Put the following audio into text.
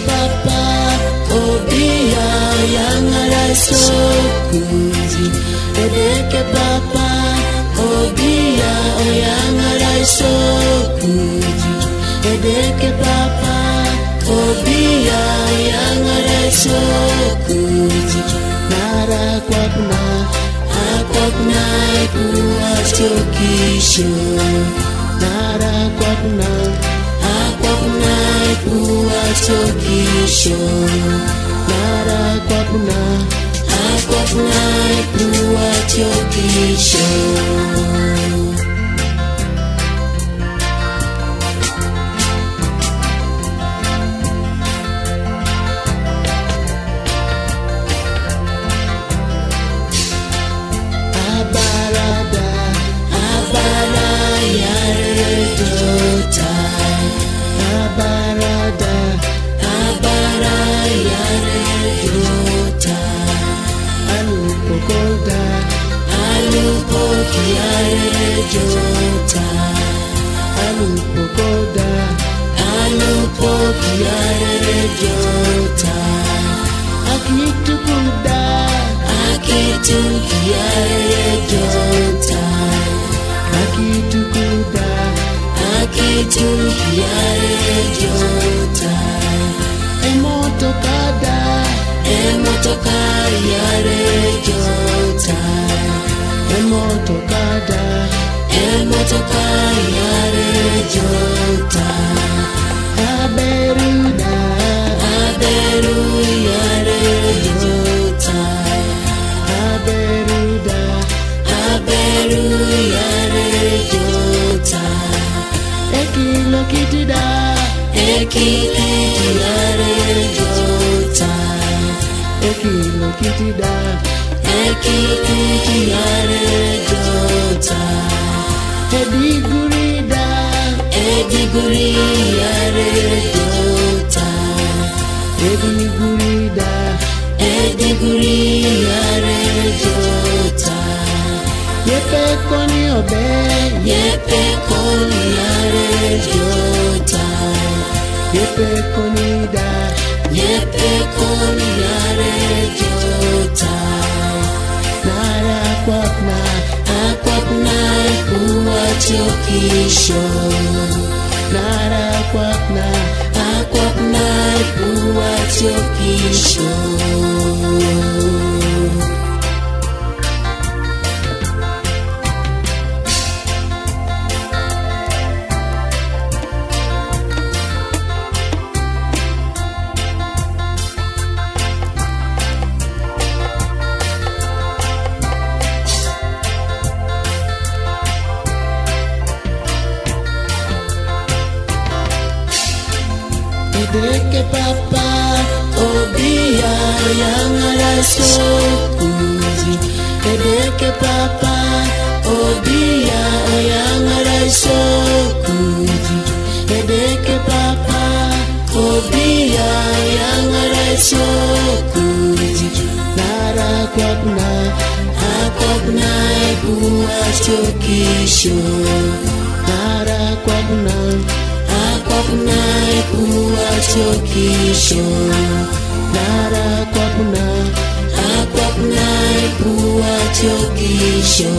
papa obia yang arai sokuji edeke papa obia yang arai sokuji edeke papa obia yang arai sokuji nara kwapna akwapna kuachokisho nara kwapna kuachokisho nara kwapna kuachokisho edeke papa obia yang arai sokuji edeke papa obia yang arai sokuji edeke papa obia yang arai sokuji nara kwapna kuachokisho nara kwapna kuachokisho nara kwapna kuachokisho